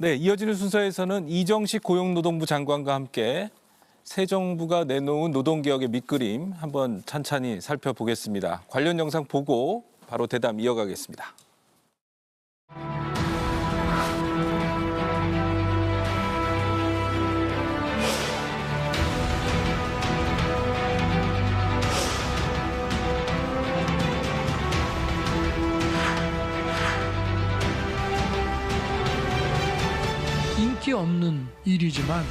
네, 이어지는 순서에서는 이정식 고용노동부 장관과 함께 새 정부가 내놓은 노동개혁의 밑그림 한번 찬찬히 살펴보겠습니다. 관련 영상 보고 바로 대담 이어가겠습니다. 인기 없는 일이지만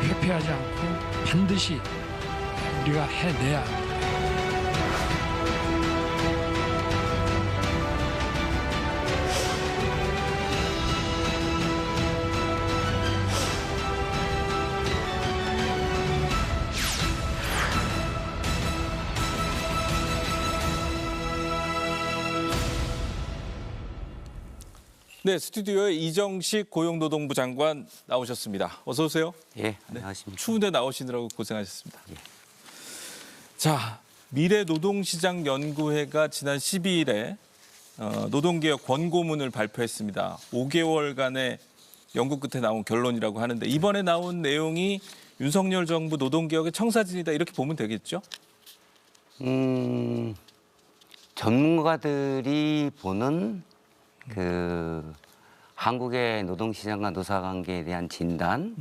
회피하지 않고 반드시 우리가 해내야 합니다. 네, 스튜디오에 이정식 고용노동부 장관 나오셨습니다. 어서 오세요. 예, 안녕하십니까. 추운데 나오시느라고 고생하셨습니다. 예. 자, 미래노동시장연구회가 지난 12일에 노동개혁 권고문을 발표했습니다. 5개월간의 연구 끝에 나온 결론이라고 하는데 이번에 나온 내용이 윤석열 정부 노동개혁의 청사진이다 이렇게 보면 되겠죠? 전문가들이 보는 한국의 노동시장과 노사관계에 대한 진단,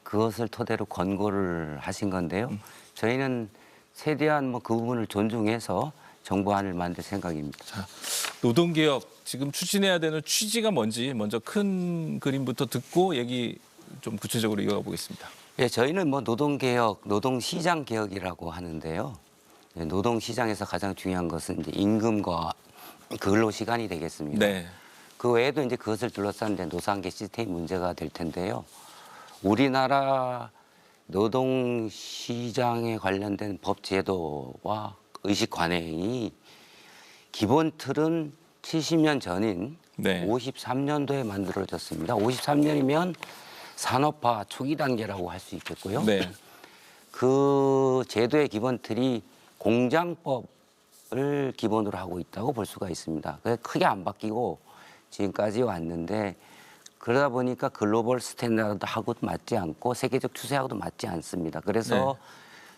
그것을 토대로 권고를 하신 건데요. 저희는 최대한 그 부분을 존중해서 정부안을 만들 생각입니다. 자, 노동개혁 지금 추진해야 되는 취지가 뭔지 먼저 큰 그림부터 듣고 얘기 좀 구체적으로 이어가 보겠습니다. 예, 저희는 노동개혁, 노동시장개혁이라고 하는데요. 노동시장에서 가장 중요한 것은 이제 임금과 근로시간이 되겠습니다. 네. 그 외에도 이제 그것을 둘러싼 이제 노사관계 시스템이 문제가 될 텐데요. 우리나라 노동시장에 관련된 법 제도와 의식 관행이 기본 틀은 70년 전인 네. 53년도에 만들어졌습니다. 53년이면 산업화 초기 단계라고 할 수 있겠고요. 네. 그 제도의 기본 틀이 공장법을 기본으로 하고 있다고 볼 수가 있습니다. 그래서 크게 안 바뀌고 지금까지 왔는데 그러다 보니까 글로벌 스탠다드하고도 맞지 않고 세계적 추세하고도 맞지 않습니다. 그래서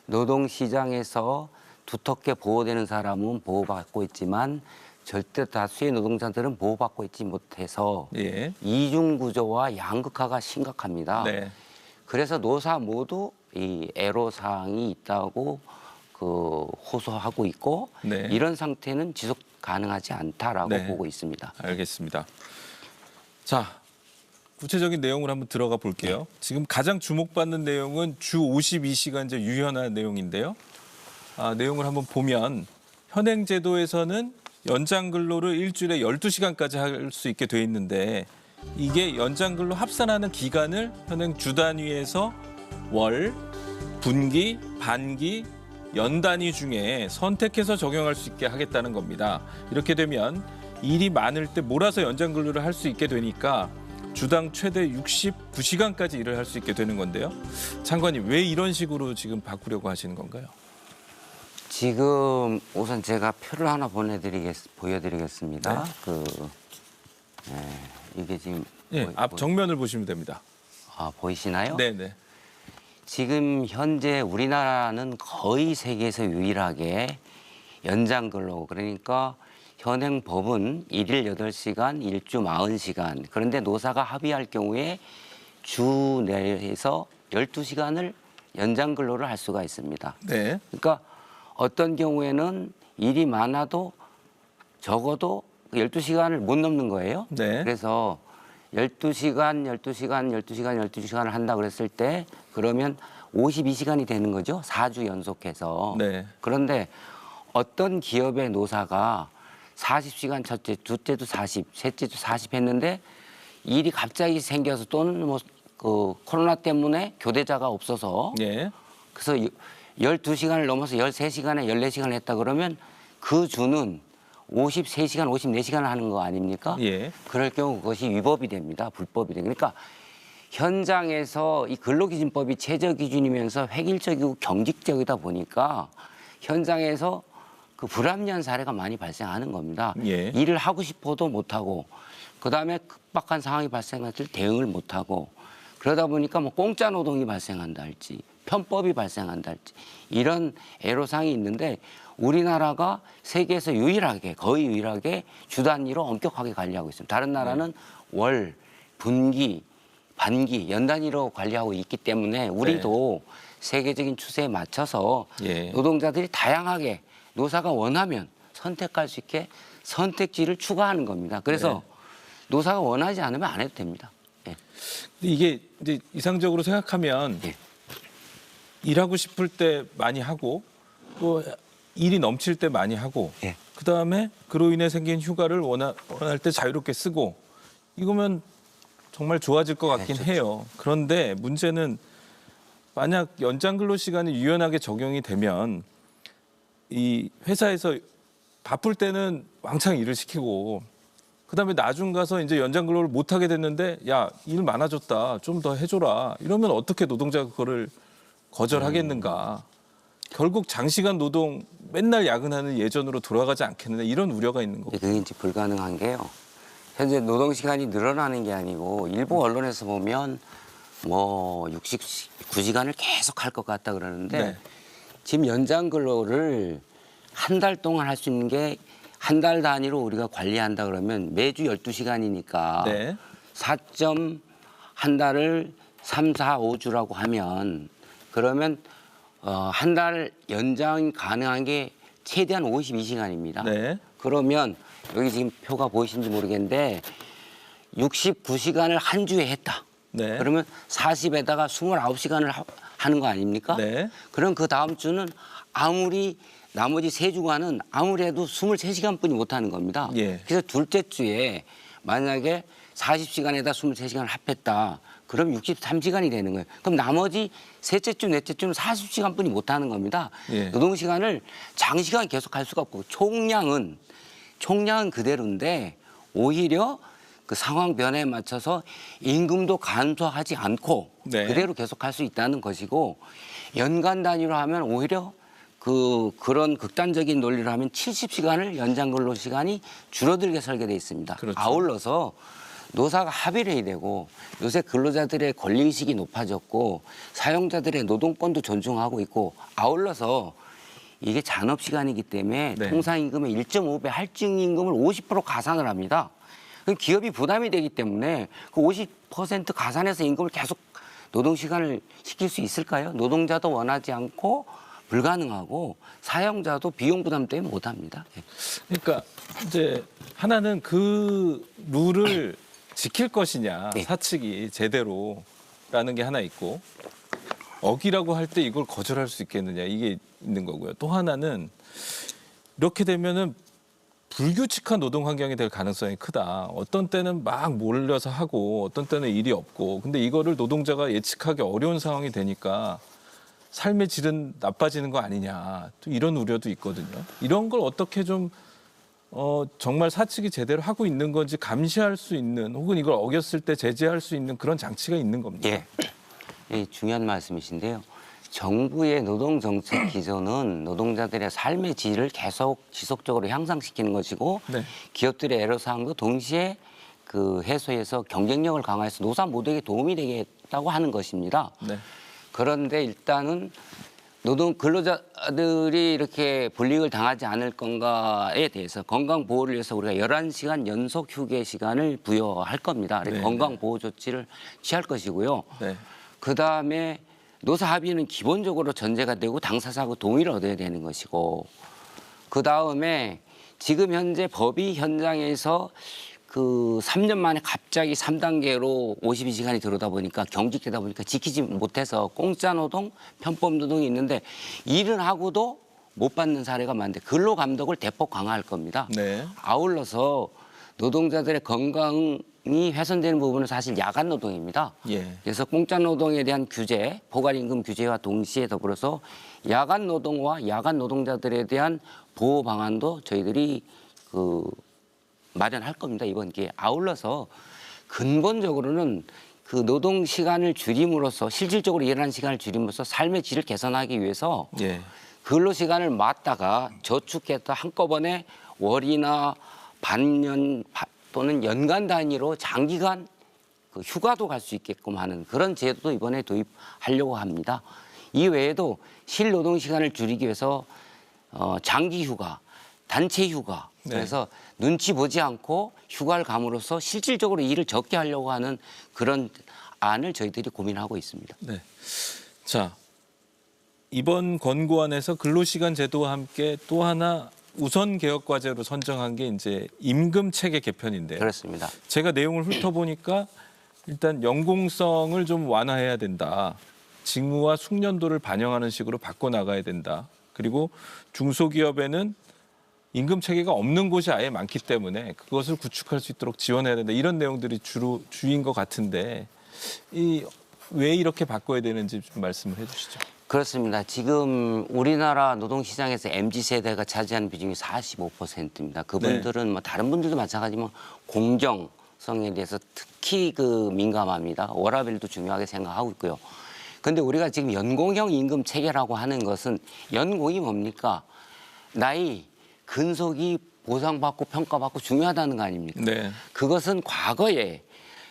노동시장에서 두텁게 보호되는 사람은 보호받고 있지만 절대 다수의 노동자들은 보호받고 있지 못해서 예. 이중구조와 양극화가 심각합니다. 네. 그래서 노사 모두 이 애로사항이 있다고 호소하고 있고 네. 이런 상태는 지속 가능하지 않다라고 네. 보고 있습니다. 알겠습니다. 자, 구체적인 내용을 한번 들어가 볼게요. 지금 가장 주목받는 내용은 주 52시간제 유연화 내용인데요. 내용을 한번 보면 현행 제도에서는 연장 근로를 일주일에 12시간까지 할 수 있게 돼 있는데 이게 연장 근로 합산하는 기간을 현행 주 단위에서 월, 분기, 반기, 연 단위 중에 선택해서 적용할 수 있게 하겠다는 겁니다. 이렇게 되면 일이 많을 때 몰아서 연장 근로를 할 수 있게 되니까 주당 최대 69시간까지 일을 할 수 있게 되는 건데요. 장관님, 왜 이런 식으로 지금 바꾸려고 하시는 건가요? 지금 우선 제가 표를 하나 보여드리겠습니다. 네. 이게 지금 앞 정면을 보시면 됩니다. 보이시나요? 네네. 지금 현재 우리나라는 거의 세계에서 유일하게 연장 근로, 그러니까 현행 법은 일일 8시간, 일주 40시간. 그런데 노사가 합의할 경우에 주 내에서 12시간을 연장 근로를 할 수가 있습니다. 네. 그러니까 어떤 경우에는 일이 많아도 적어도 12시간을 못 넘는 거예요. 네. 그래서 12시간을 한다 그랬을 때 그러면 52시간이 되는 거죠. 4주 연속해서. 네. 그런데 어떤 기업의 노사가 40시간 첫째, 둘째도 40, 셋째도 40 했는데 일이 갑자기 생겨서 또는 코로나 때문에 교대자가 없어서 예. 그래서 12시간을 넘어서 13시간에 14시간을 했다 그러면 그 주는 53시간, 54시간을 하는 거 아닙니까? 예. 그럴 경우 그것이 위법이 됩니다. 불법이 됩니다. 그러니까 현장에서 이 근로기준법이 최저기준이면서 획일적이고 경직적이다 보니까 현장에서 그 불합리한 사례가 많이 발생하는 겁니다. 예. 일을 하고 싶어도 못하고 그다음에 급박한 상황이 발생할 때 대응을 못하고 그러다 보니까 뭐 공짜 노동이 발생한다 할지 편법이 발생한다 할지 이런 애로사항이 있는데 우리나라가 세계에서 유일하게 거의 유일하게 주 단위로 엄격하게 관리하고 있습니다. 다른 나라는 월, 분기, 반기, 연 단위로 관리하고 있기 때문에 우리도 세계적인 추세에 맞춰서 예. 노동자들이 다양하게 노사가 원하면 선택할 수 있게 선택지를 추가하는 겁니다. 그래서 노사가 원하지 않으면 안 해도 됩니다. 예. 근데 이게 이제 이상적으로 생각하면 예. 일하고 싶을 때 많이 하고 또 일이 넘칠 때 많이 하고 예. 그다음에 그로 인해 생긴 휴가를 원할 때 자유롭게 쓰고 이거면 정말 좋아질 것 같긴 해요. 그런데 문제는 만약 연장 근로 시간이 유연하게 적용이 되면 이 회사에서 바쁠 때는 왕창 일을 시키고 그다음에 나중 가서 이제 연장 근로를 못 하게 됐는데 야, 일 많아졌다. 좀 더 해줘라. 이러면 어떻게 노동자가 그거를 거절하겠는가. 결국 장시간 노동 맨날 야근하는 예전으로 돌아가지 않겠느냐 이런 우려가 있는 거고. 그게 이제 불가능한 게요. 현재 노동 시간이 늘어나는 게 아니고 일부 언론에서 보면 뭐 69시간을 계속 할 것 같다 그러는데 네. 지금 연장 근로를 한 달 동안 할 수 있는 게 한 달 단위로 우리가 관리한다 그러면 매주 12시간이니까 네. 4점 한 달을 3, 4, 5주라고 하면 그러면 한 달 연장 가능한 게 최대한 52시간입니다. 네. 그러면 여기 지금 표가 보이시는지 모르겠는데 69시간을 한 주에 했다. 네. 그러면 40에다가 29시간을 하는 거 아닙니까? 네. 그럼 그 다음 주는 아무리 나머지 세 주간은 아무래도 23시간뿐이 못 하는 겁니다. 예. 그래서 둘째 주에 만약에 40시간에다 23시간을 합했다. 그럼 63시간이 되는 거예요. 그럼 나머지 셋째 주, 넷째 주는 40시간뿐이 못 하는 겁니다. 예. 노동 시간을 장시간 계속 할 수가 없고 총량은 그대로인데 오히려 그 상황 변화에 맞춰서 임금도 간소하지 않고 네. 그대로 계속 할 수 있다는 것이고 연간 단위로 하면 오히려 그런 극단적인 논리를 하면 70시간을 연장 근로 시간이 줄어들게 설계되어 있습니다. 그렇죠. 아울러서 노사가 합의를 해야 되고 요새 근로자들의 권리의식이 높아졌고 사용자들의 노동권도 존중하고 있고 아울러서 이게 잔업시간이기 때문에 네. 통상임금의 1.5배 할증임금을 50% 가산을 합니다. 그럼 기업이 부담이 되기 때문에 그 50% 가산해서 임금을 계속 노동시간을 시킬 수 있을까요? 노동자도 원하지 않고 불가능하고 사용자도 비용 부담 때문에 못합니다. 그러니까 이제 하나는 그 룰을 지킬 것이냐 네. 사측이 제대로라는 게 하나 있고 어기라고 할 때 이걸 거절할 수 있겠느냐 이게 있는 거고요. 또 하나는 이렇게 되면은 불규칙한 노동 환경이 될 가능성이 크다. 어떤 때는 막 몰려서 하고 어떤 때는 일이 없고 근데 이거를 노동자가 예측하기 어려운 상황이 되니까 삶의 질은 나빠지는 거 아니냐. 또 이런 우려도 있거든요. 이런 걸 어떻게 좀 정말 사측이 제대로 하고 있는 건지 감시할 수 있는 혹은 이걸 어겼을 때 제재할 수 있는 그런 장치가 있는 겁니다. 예. 예, 중요한 말씀이신데요. 정부의 노동 정책 기조는 노동자들의 삶의 질을 계속 지속적으로 향상시키는 것이고 네. 기업들의 애로사항도 동시에 그 해소해서 경쟁력을 강화해서 노사 모두에게 도움이 되겠다고 하는 것입니다. 네. 그런데 일단은 노동 근로자들이 이렇게 불이익을 당하지 않을 건가에 대해서 건강 보호를 위해서 우리가 11시간 연속 휴게 시간을 부여할 겁니다. 네. 건강 보호 조치를 취할 것이고요. 네. 그다음에 노사 합의는 기본적으로 전제가 되고 당사자하고 동의를 얻어야 되는 것이고 그다음에 지금 현재 법이 현장에서 그 3년 만에 갑자기 3단계로 52시간이 들어오다 보니까 경직되다 보니까 지키지 못해서 공짜 노동, 편법 노동이 있는데 일은 하고도 못 받는 사례가 많은데 근로 감독을 대폭 강화할 겁니다. 네. 아울러서 노동자들의 건강이 훼손되는 부분은 사실 야간 노동입니다. 예. 그래서 공짜 노동에 대한 규제, 포괄임금 규제와 동시에 더불어서 야간 노동과 야간 노동자들에 대한 보호 방안도 저희들이 마련할 겁니다. 이번 기회에. 아울러서 근본적으로는 그 노동 시간을 줄임으로써 실질적으로 일하는 시간을 줄임으로써 삶의 질을 개선하기 위해서 예. 근로 시간을 맞다가 저축해서 한꺼번에 월이나 반년 또는 연간 단위로 장기간 그 휴가도 갈 수 있게끔 하는 그런 제도도 이번에 도입하려고 합니다. 이 외에도 실노동 시간을 줄이기 위해서 장기 휴가, 단체 휴가, 네. 그래서 눈치 보지 않고 휴가를 감으로써 실질적으로 일을 적게 하려고 하는 그런 안을 저희들이 고민하고 있습니다. 네. 자, 이번 권고안에서 근로시간 제도와 함께 또 하나 우선 개혁 과제로 선정한 게 이제 임금 체계 개편인데요. 그렇습니다. 제가 내용을 훑어보니까 일단 연공성을 좀 완화해야 된다. 직무와 숙련도를 반영하는 식으로 바꿔나가야 된다. 그리고 중소기업에는 임금 체계가 없는 곳이 아예 많기 때문에 그것을 구축할 수 있도록 지원해야 된다. 이런 내용들이 주인 것 같은데 왜 이렇게 바꿔야 되는지 좀 말씀을 해주시죠. 그렇습니다. 지금 우리나라 노동시장에서 MZ세대가 차지하는 비중이 45%입니다. 그분들은 뭐 다른 분들도 마찬가지지만 공정성에 대해서 특히 민감합니다. 워라밸도 중요하게 생각하고 있고요. 그런데 우리가 지금 연공형 임금 체계라고 하는 것은 연공이 뭡니까? 나이, 근속이 보상받고 평가받고 중요하다는 거 아닙니까? 네. 그것은 과거에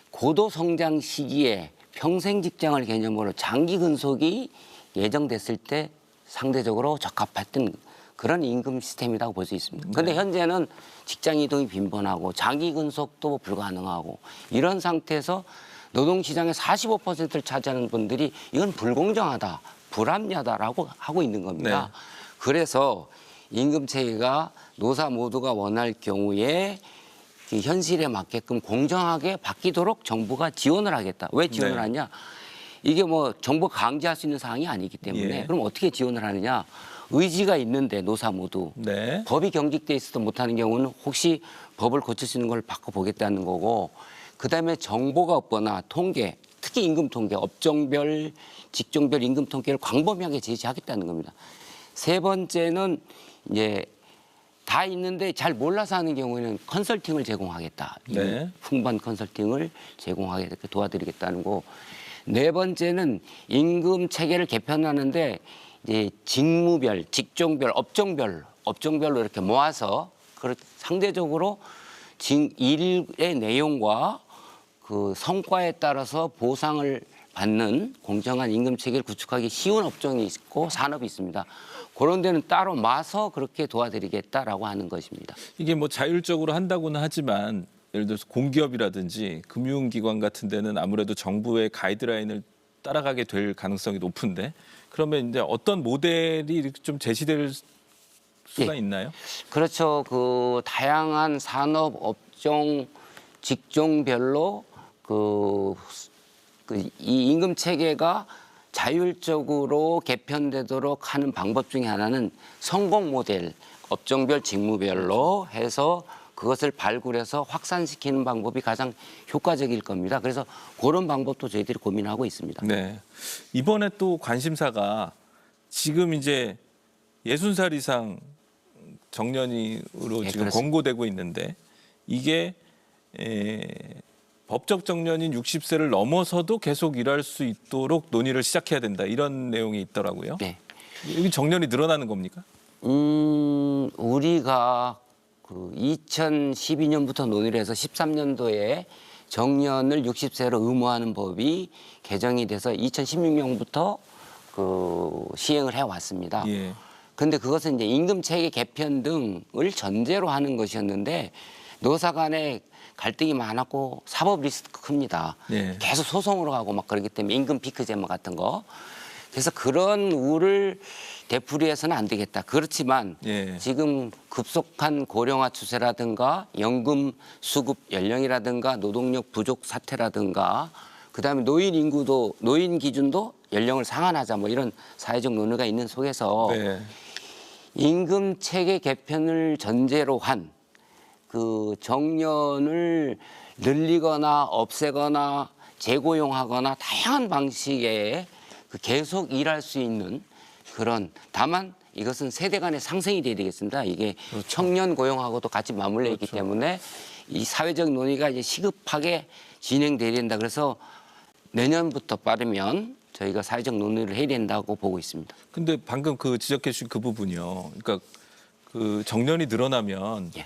고도 성장 시기에 평생 직장을 개념으로 장기 근속이 예정됐을 때 상대적으로 적합했던 그런 임금 시스템이라고 볼 수 있습니다. 그런데 현재는 직장 이동이 빈번하고 장기 근속도 불가능하고 이런 상태에서 노동시장의 45%를 차지하는 분들이 이건 불공정하다, 불합리하다라고 하고 있는 겁니다. 네. 그래서 임금 체계가 노사 모두가 원할 경우에 그 현실에 맞게끔 공정하게 바뀌도록 정부가 지원을 하겠다. 왜 지원을 네. 하냐? 이게 뭐 정부가 강제할 수 있는 사항이 아니기 때문에 예. 그럼 어떻게 지원을 하느냐? 의지가 있는데 노사 모두 네. 법이 경직돼 있어도 못하는 경우는 혹시 법을 고칠 수 있는 걸 바꿔보겠다는 거고 그다음에 정보가 없거나 통계, 특히 임금 통계, 업종별, 직종별 임금 통계를 광범위하게 제시하겠다는 겁니다. 세 번째는 이제 다 있는데 잘 몰라서 하는 경우에는 컨설팅을 제공하겠다. 네. 풍부한 컨설팅을 제공하게 이렇게 도와드리겠다는 거. 네 번째는 임금 체계를 개편하는데 이제 직무별, 직종별, 업종별로 이렇게 모아서 그렇게 상대적으로 일의 내용과 그 성과에 따라서 보상을 받는 공정한 임금 체계를 구축하기 쉬운 업종이 있고 산업이 있습니다. 그런 데는 따로 마서 그렇게 도와드리겠다라고 하는 것입니다. 이게 뭐 자율적으로 한다고는 하지만 예를 들어서 공기업이라든지 금융기관 같은 데는 아무래도 정부의 가이드라인을 따라가게 될 가능성이 높은데 그러면 이제 어떤 모델이 이렇게 좀 제시될 수가 예. 있나요? 그렇죠. 그 다양한 산업 업종 직종별로 이 임금 체계가 자율적으로 개편되도록 하는 방법 중에 하나는 성공 모델, 업종별 직무별로 해서 그것을 발굴해서 확산시키는 방법이 가장 효과적일 겁니다. 그래서 그런 방법도 저희들이 고민하고 있습니다. 네. 이번에 또 관심사가 지금 이제 60살 이상 정년으로 네, 지금 그렇습니다. 권고되고 있는데 이게 법적 정년인 60세를 넘어서도 계속 일할 수 있도록 논의를 시작해야 된다. 이런 내용이 있더라고요. 네. 여기 정년이 늘어나는 겁니까? 우리가 2012년부터 논의를 해서 13년도에 정년을 60세로 의무화하는 법이 개정이 돼서 2016년부터 시행을 해왔습니다. 예. 그런데 그것은 이제 임금 체계 개편 등을 전제로 하는 것이었는데 노사 간에 갈등이 많았고 사법 리스크가 큽니다. 예. 계속 소송으로 가고 막 그러기 때문에 임금 피크 제모 같은 거. 그래서 그런 우를 되풀이해서는 안 되겠다. 그렇지만 예. 지금 지금 급속한 고령화 추세라든가 연금 수급 연령이라든가 노동력 부족 사태라든가 그다음에 노인 기준도 연령을 상한하자 뭐 이런 사회적 논의가 있는 속에서 네. 임금 체계 개편을 전제로 한 그 정년을 늘리거나 없애거나 재고용하거나 다양한 방식의 계속 일할 수 있는 그런 다만 이것은 세대 간의 상생이 돼야 되겠습니다. 이게 그렇죠. 청년 고용하고도 같이 맞물려 있기 그렇죠. 때문에 이 사회적 논의가 이제 시급하게 진행돼야 된다. 그래서 내년부터 빠르면 저희가 사회적 논의를 해야 된다고 보고 있습니다. 근데 방금 지적해 주신 그 부분이요. 그러니까 그 정년이 늘어나면 예.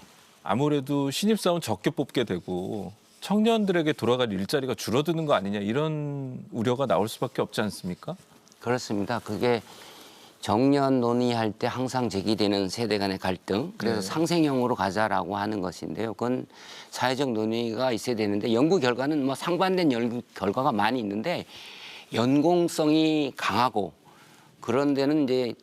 아무래도 신입사원 적게 뽑게 되고 청년들에게 돌아갈 일자리가 줄어드는 거 아니냐 이런 우려가 나올 수밖에 없지 않습니까? 그렇습니다. 그게 정년 논의할 때 항상 제기되는 세대 간의 갈등, 그래서 네. 상생형으로 가자라고 하는 것인데요. 그건 사회적 논의가 있어야 되는데 연구 결과는 뭐 상반된 연구 결과가 많이 있는데 연공성이 강하고 그런 데는 이제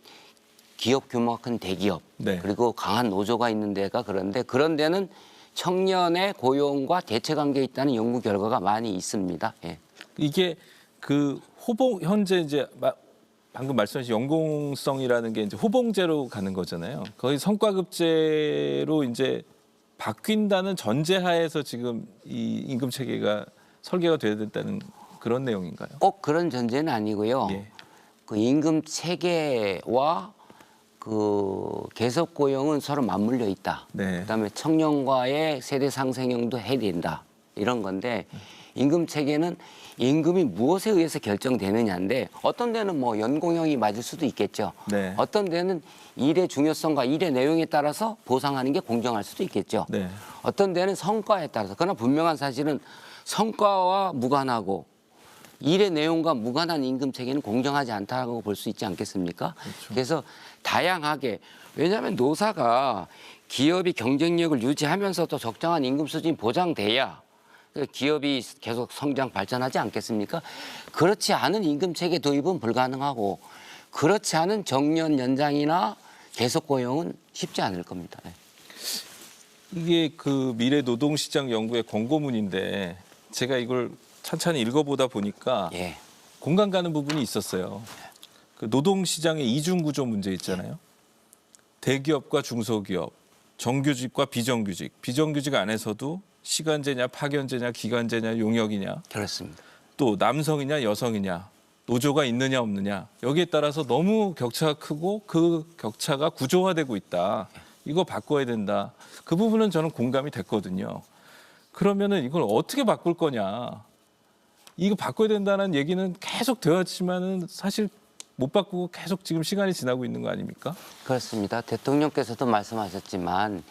기업 규모가 큰 대기업 네. 그리고 강한 노조가 있는 데가 그런데 그런 데는 청년의 고용과 대체 관계에 있다는 연구 결과가 많이 있습니다. 예. 이게 그 호봉 현재 이제 방금 말씀하신 연공성이라는 게 이제 호봉제로 가는 거잖아요. 거의 성과급제로 이제 바뀐다는 전제하에서 지금 이 임금 체계가 설계가 돼야 된다는 그런 내용인가요? 꼭 그런 전제는 아니고요. 예. 그 임금 체계와 그 계속 고용은 서로 맞물려 있다. 네. 그다음에 청년과의 세대 상생형도 해야 된다. 이런 건데 임금 체계는 임금이 무엇에 의해서 결정되느냐인데 어떤 데는 뭐 연공형이 맞을 수도 있겠죠. 네. 어떤 데는 일의 중요성과 일의 내용에 따라서 보상하는 게 공정할 수도 있겠죠. 네. 어떤 데는 성과에 따라서. 그러나 분명한 사실은 성과와 무관하고 일의 내용과 무관한 임금 체계는 공정하지 않다고 볼 수 있지 않겠습니까? 그래서 다양하게 왜냐하면 노사가 기업이 경쟁력을 유지하면서도 적정한 임금 수준이 보장돼야 기업이 계속 성장 발전하지 않겠습니까? 그렇지 않은 임금 체계 도입은 불가능하고 그렇지 않은 정년 연장이나 계속 고용은 쉽지 않을 겁니다. 네. 이게 그 미래 노동시장 연구의 권고문인데 제가 이걸 찬찬히 읽어보다 보니까 예. 공감 가는 부분이 있었어요. 그 노동시장의 이중구조 문제 있잖아요. 대기업과 중소기업, 정규직과 비정규직, 비정규직 안에서도 시간제냐, 파견제냐, 기간제냐, 용역이냐, 그렇습니다. 또 남성이냐, 여성이냐, 노조가 있느냐, 없느냐 여기에 따라서 너무 격차가 크고 그 격차가 구조화되고 있다. 이거 바꿔야 된다. 그 부분은 저는 공감이 됐거든요. 그러면은 이걸 어떻게 바꿀 거냐. 이거 바꿔야 된다는 얘기는 계속 되었지만은 사실 못 바꾸고 계속 지금 시간이 지나고 있는 거 아닙니까? 그렇습니다. 대통령께서도 말씀하셨지만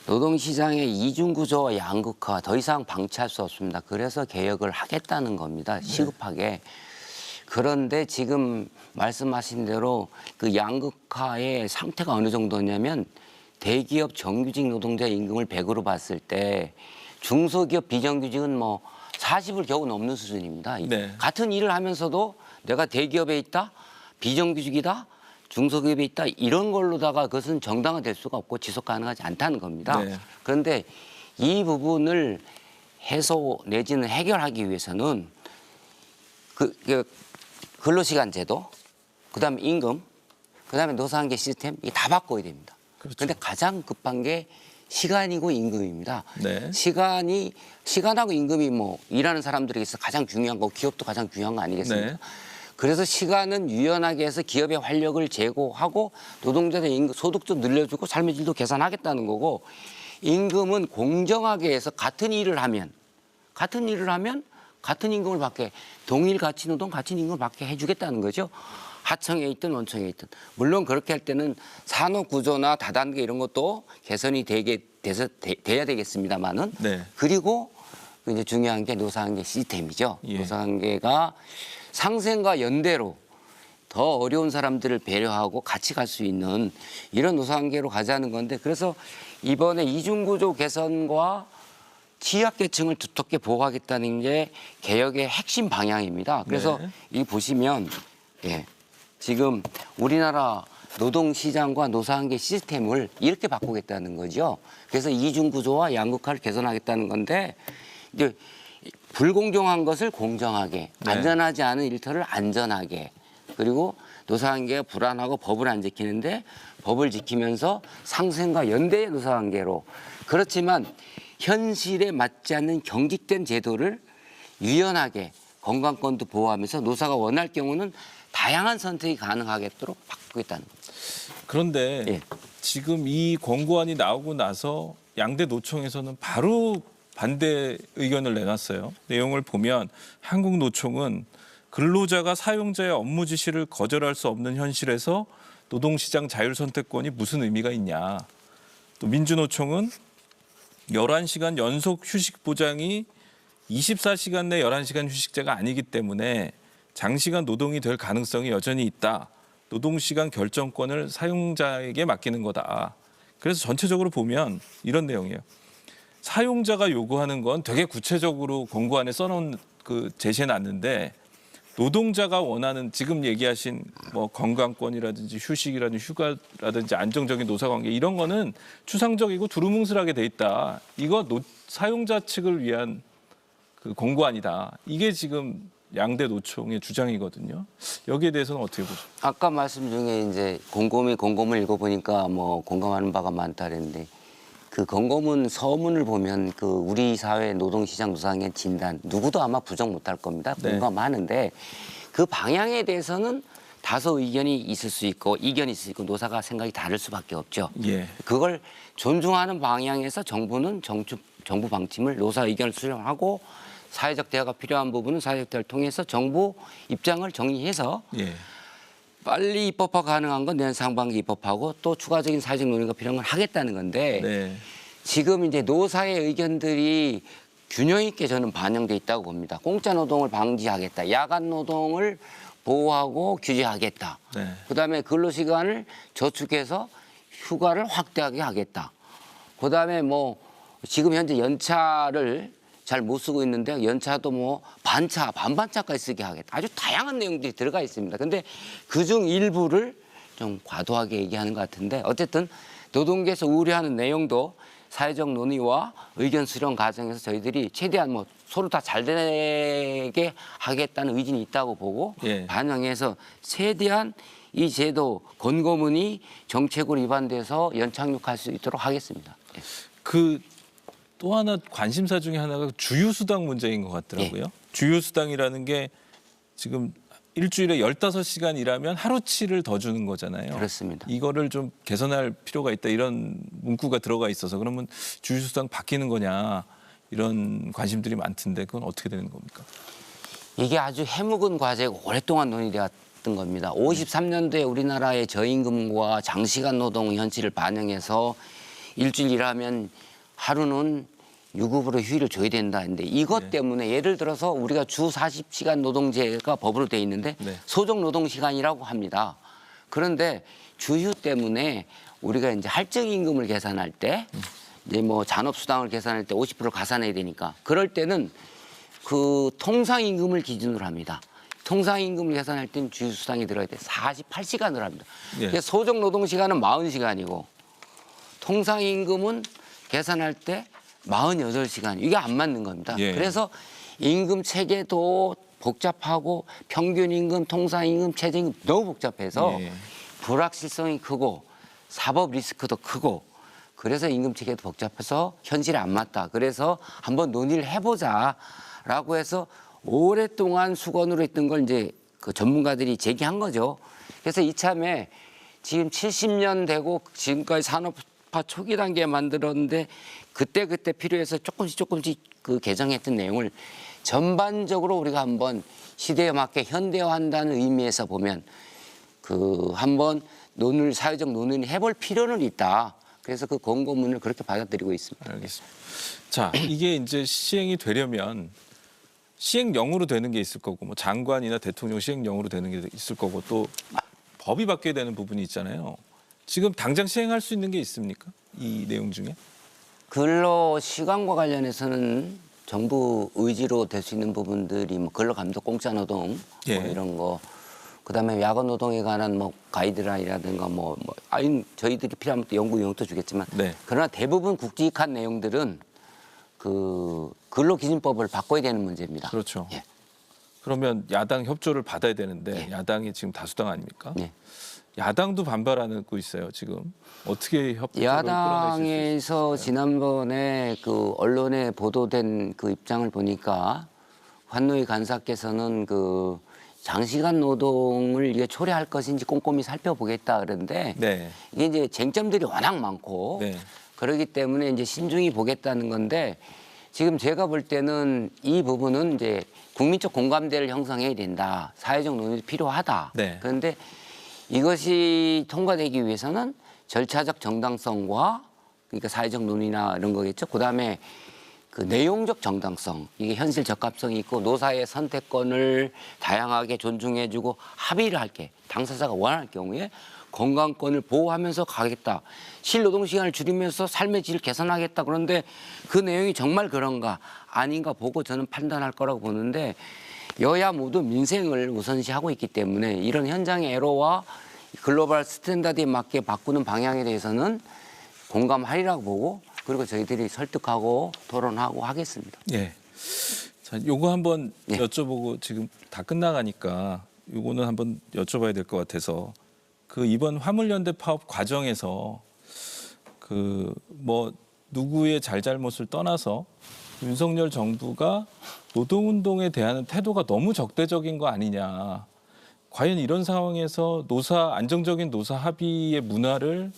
노동시장의 이중구조와 양극화 더 이상 방치할 수 없습니다. 그래서 개혁을 하겠다는 겁니다. 시급하게. 그런데 지금 말씀하신 대로 그 양극화의 상태가 어느 정도냐면 대기업 정규직 노동자 임금을 100으로 봤을 때 중소기업 비정규직은 뭐 40을 겨우 넘는 수준입니다. 네. 같은 일을 하면서도 내가 대기업에 있다, 비정규직이다, 중소기업에 있다 이런 걸로다가 그것은 정당화될 수가 없고 지속 가능하지 않다는 겁니다. 네. 그런데 이 부분을 해소 내지는 해결하기 위해서는 그 근로시간 제도, 그다음에 임금, 그다음에 노사관계 시스템 이게 다 바꿔야 됩니다. 그렇죠. 그런데 가장 급한 게 시간이고 임금입니다. 네. 시간하고 임금이 뭐 일하는 사람들에게서 가장 중요한 거, 기업도 가장 중요한 거 아니겠습니까? 네. 그래서 시간은 유연하게 해서 기업의 활력을 제고하고 노동자의 임금, 소득도 늘려주고 삶의 질도 개선하겠다는 거고 임금은 공정하게 해서 같은 일을 하면 같은 임금을 받게 동일 가치 노동 같은 임금을 받게 해주겠다는 거죠. 하청에 있든 원청에 있든. 물론 그렇게 할 때는 산업 구조나 다단계 이런 것도 개선이 돼야 되겠습니다만은 네. 그리고 이제 중요한 게 노사관계 시스템이죠. 예. 노사관계가 상생과 연대로 더 어려운 사람들을 배려하고 같이 갈 수 있는 이런 노사관계로 가자는 건데 그래서 이번에 이중구조 개선과 취약계층을 두텁게 보호하겠다는 게 개혁의 핵심 방향입니다. 그래서 네. 이 보시면 지금 우리나라 노동시장과 노사관계 시스템을 이렇게 바꾸겠다는 거죠. 그래서 이중구조와 양극화를 개선하겠다는 건데 이제 불공정한 것을 공정하게, 네. 안전하지 않은 일터를 안전하게, 그리고 노사관계가 불안하고 법을 안 지키는데 법을 지키면서 상생과 연대의 노사관계로. 그렇지만 현실에 맞지 않는 경직된 제도를 유연하게 건강권도 보호하면서 노사가 원할 경우는 다양한 선택이 가능하도록 바꾸겠다는 겁니다. 그런데 예. 지금 이 권고안이 나오고 나서 양대 노총에서는 바로 반대 의견을 내놨어요. 내용을 보면 한국노총은 근로자가 사용자의 업무 지시를 거절할 수 없는 현실에서 노동시장 자율선택권이 무슨 의미가 있냐. 또 민주노총은 11시간 연속 휴식 보장이 24시간 내 11시간 휴식제가 아니기 때문에 장시간 노동이 될 가능성이 여전히 있다. 노동시간 결정권을 사용자에게 맡기는 거다. 그래서 전체적으로 보면 이런 내용이에요. 사용자가 요구하는 건 되게 구체적으로 권고안에 써놓은 제시해놨는데 노동자가 원하는 지금 얘기하신 뭐 건강권이라든지 휴식이라든지 휴가라든지 안정적인 노사관계 이런 거는 추상적이고 두루뭉술하게 돼 있다. 이거 사용자 측을 위한 그 권고안이다. 이게 지금 양대 노총의 주장이거든요. 여기에 대해서는 어떻게 보죠? 아까 말씀 중에 이제 공고문을 읽어보니까 뭐 공감하는 바가 많다 그랬는데 그 공고문 서문을 보면 그 우리 사회 노동시장 노사관계 진단 누구도 아마 부정 못할 겁니다. 네. 공감하는데 그 방향에 대해서는 다소 의견이 있을 수 있고 이견이 있을 수 있고 노사가 생각이 다를 수밖에 없죠. 예. 그걸 존중하는 방향에서 정부는 정부 방침을 노사 의견을 수렴하고 사회적 대화가 필요한 부분은 사회적 대화를 통해서 정부 입장을 정리해서 예. 빨리 입법화 가능한 건 내년 상반기 입법하고 또 추가적인 사회적 논의가 필요한 건 하겠다는 건데 네. 지금 이제 노사의 의견들이 균형 있게 저는 반영돼 있다고 봅니다. 공짜 노동을 방지하겠다. 야간 노동을 보호하고 규제하겠다. 네. 그다음에 근로시간을 저축해서 휴가를 확대하게 하겠다. 그다음에 뭐 지금 현재 연차를 잘 못 쓰고 있는데 연차도 뭐 반차, 반반차까지 쓰게 하겠다. 아주 다양한 내용들이 들어가 있습니다. 근데 그중 일부를 좀 과도하게 얘기하는 것 같은데 어쨌든 노동계에서 우려하는 내용도 사회적 논의와 의견 수렴 과정에서 저희들이 최대한 뭐 서로 다 잘 되게 하겠다는 의지는 있다고 보고 예. 반영해서 최대한 이 제도 권고문이 정책으로 위반돼서 연착륙할 수 있도록 하겠습니다. 예. 또 하나 관심사 중에 하나가 주휴수당 문제인 것 같더라고요. 예. 주휴수당이라는 게 지금 일주일에 15시간 일하면 하루치를 더 주는 거잖아요. 그렇습니다. 이거를 좀 개선할 필요가 있다 이런 문구가 들어가 있어서 그러면 주휴수당 바뀌는 거냐 이런 관심들이 많던데 그건 어떻게 되는 겁니까? 이게 아주 해묵은 과제가 오랫동안 논의되었던 겁니다. 53년도에 우리나라의 저임금과 장시간 노동 현실을 반영해서 일주일 일하면 하루는 유급으로 휴일을 줘야 된다 했는데 이것 네. 때문에 예를 들어서 우리가 주 40시간 노동제가 법으로 돼 있는데 네. 소정 노동 시간이라고 합니다. 그런데 주휴 때문에 우리가 이제 할증 임금을 계산할 때 이제 뭐 잔업 수당을 계산할 때 50%를 가산해야 되니까 그럴 때는 그 통상 임금을 기준으로 합니다. 통상 임금을 계산할 때는 주휴 수당이 들어야 돼 48시간을 합니다. 예. 그래서 소정 노동 시간은 40시간이고 통상 임금은 계산할 때 48시간 이게 안 맞는 겁니다. 예. 그래서 임금 체계도 복잡하고 평균 임금, 통상 임금, 최저임금 너무 복잡해서 예. 불확실성이 크고 사법 리스크도 크고 그래서 임금 체계도 복잡해서 현실에 안 맞다. 그래서 한번 논의를 해보자라고 해서 오랫동안 수건으로 했던 걸 이제 그 전문가들이 제기한 거죠. 그래서 이참에 지금 70년 되고 지금까지 산업화 초기 단계에 만들었는데 그때 필요해서 조금씩 그 개정했던 내용을 전반적으로 우리가 한번 시대에 맞게 현대화한다는 의미에서 보면 그 한번 사회적 논의를 해볼 필요는 있다. 그래서 그 권고문을 그렇게 받아들이고 있습니다. 알겠습니다. 자, 이게 이제 시행이 되려면 시행령으로 되는 게 있을 거고 뭐 장관이나 대통령 시행령으로 되는 게 있을 거고 또 법이 바뀌어야 되는 부분이 있잖아요. 지금 당장 시행할 수 있는 게 있습니까? 이 내용 중에? 근로 시간과 관련해서는 정부 의지로 될 수 있는 부분들이 뭐 근로 감독 공짜 노동 예. 뭐 이런 거 그다음에 야간 노동에 관한 뭐 가이드라인이라든가 저희들이 필요하면 또 연구 용도 주겠지만 네. 그러나 대부분 국직한 내용들은 그 근로기준법을 바꿔야 되는 문제입니다. 그렇죠. 예. 그러면 야당 협조를 받아야 되는데 예. 야당이 지금 다수당 아닙니까? 네. 야당도 반발하고 있어요. 지금 어떻게 협조를 끌어내실 수 있을까요? 야당에서 지난번에 그 언론에 보도된 그 입장을 보니까 환노위 간사께서는 그 장시간 노동을 이게 초래할 것인지 꼼꼼히 살펴보겠다 그러는데 네. 이게 이제 쟁점들이 워낙 많고 네. 그러기 때문에 이제 신중히 보겠다는 건데 지금 제가 볼 때는 이 부분은 이제 국민적 공감대를 형성해야 된다. 사회적 논의도 필요하다. 네. 그런데 이것이 통과되기 위해서는 절차적 정당성과 그러니까 사회적 논의나 이런 거겠죠. 그다음에 그 내용적 정당성, 이게 현실 적합성이 있고 노사의 선택권을 다양하게 존중해주고 합의를 할게 당사자가 원할 경우에 건강권을 보호하면서 가겠다. 실노동 시간을 줄이면서 삶의 질을 개선하겠다. 그런데 그 내용이 정말 그런가 아닌가 보고 저는 판단할 거라고 보는데 여야 모두 민생을 우선시하고 있기 때문에 이런 현장의 애로와 글로벌 스탠다드에 맞게 바꾸는 방향에 대해서는 공감하리라고 보고 그리고 저희들이 설득하고 토론하고 하겠습니다. 예. 자, 요거 한번 네. 여쭤보고 지금 다 끝나가니까 요거는 한번 여쭤봐야 될 것 같아서 그 이번 화물연대 파업 과정에서 그 뭐 누구의 잘잘못을 떠나서 윤석열 정부가 노동운동에 대한 태도가 너무 적대적인 거 아니냐. 과연 이런 상황에서 안정적인 노사 합의의 문화를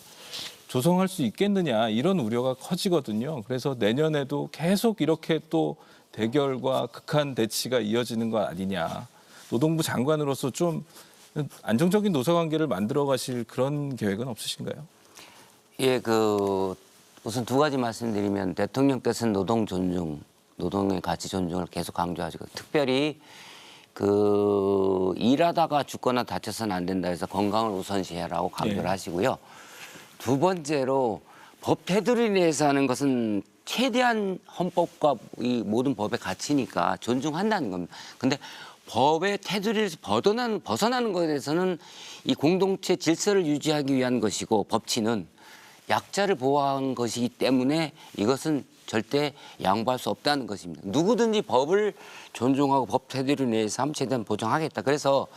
조성할 수 있겠느냐 이런 우려가 커지거든요. 그래서 내년에도 계속 이렇게 또 대결과 극한 대치가 이어지는 거 아니냐. 노동부 장관으로서 좀 안정적인 노사 관계를 만들어 가실 그런 계획은 없으신가요? 예, 우선 두 가지 말씀드리면 대통령 뜻은 노동 존중, 노동의 가치 존중을 계속 강조하시고 특별히 일하다가 죽거나 다쳐서는 안 된다 해서 건강을 우선시해라고 강조를 네. 하시고요. 두 번째로 법 테두리 내에서 하는 것은 최대한 헌법과 이 모든 법의 가치니까 존중한다는 겁니다. 근데 법의 테두리에서 벗어나는 것에 대해서는 이 공동체 질서를 유지하기 위한 것이고 법치는 약자를 보호한 것이기 때문에 이것은 절대 양보할 수 없다는 것입니다. 누구든지 법을 존중하고 법 테두리 내에서 하면 최대한 보장하겠다. 그래서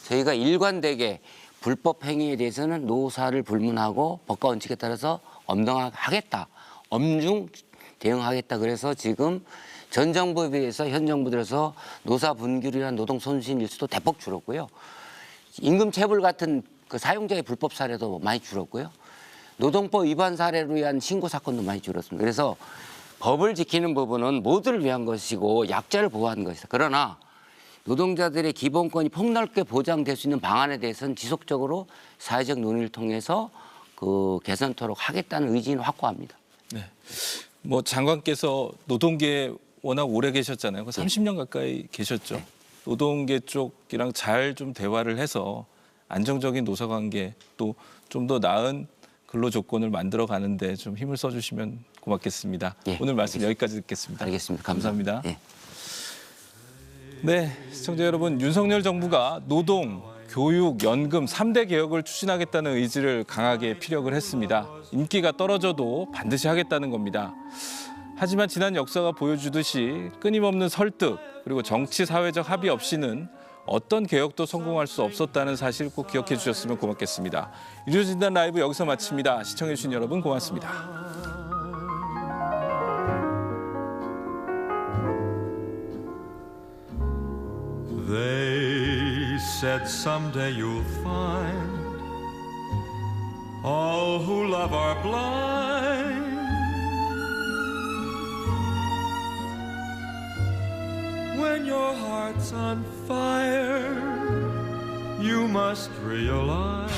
저희가 일관되게 불법 행위에 대해서는 노사를 불문하고 법과 원칙에 따라서 엄정하겠다. 엄중 대응하겠다. 그래서 지금 전 정부에 비해서 현 정부 들어서 노사 분규이란 노동 손실 일수도 대폭 줄었고요. 임금 체불 같은 그 사용자의 불법 사례도 많이 줄었고요. 노동법 위반 사례로 위한 신고 사건도 많이 줄었습니다. 그래서 법을 지키는 부분은 모두를 위한 것이고 약자를 보호하는 것이다. 그러나 노동자들의 기본권이 폭넓게 보장될 수 있는 방안에 대해서는 지속적으로 사회적 논의를 통해서 개선토록 하겠다는 의지는 확고합니다. 네. 뭐 장관께서 노동계에 워낙 오래 계셨잖아요. 30년 가까이 계셨죠. 네. 노동계 쪽이랑 잘 좀 대화를 해서 안정적인 노사 관계 또 좀 더 나은 근로 조건을 만들어 가는데 좀 힘을 써주시면 고맙겠습니다. 예, 오늘 말씀 알겠습니다. 여기까지 듣겠습니다. 알겠습니다. 감사합니다. 예. 네, 시청자 여러분, 윤석열 정부가 노동, 교육, 연금 3대 개혁을 추진하겠다는 의지를 강하게 피력을 했습니다. 인기가 떨어져도 반드시 하겠다는 겁니다. 하지만 지난 역사가 보여주듯이 끊임없는 설득 그리고 정치 사회적 합의 없이는 어떤 개혁도 성공할 수 없었다는 사실 꼭 기억해 주셨으면 고맙겠습니다. 일요진단 라이브 여기서 마칩니다. 시청해 주신 여러분 고맙습니다. They said someday you'll find all who love are blind. When your heart's on fire, you must realize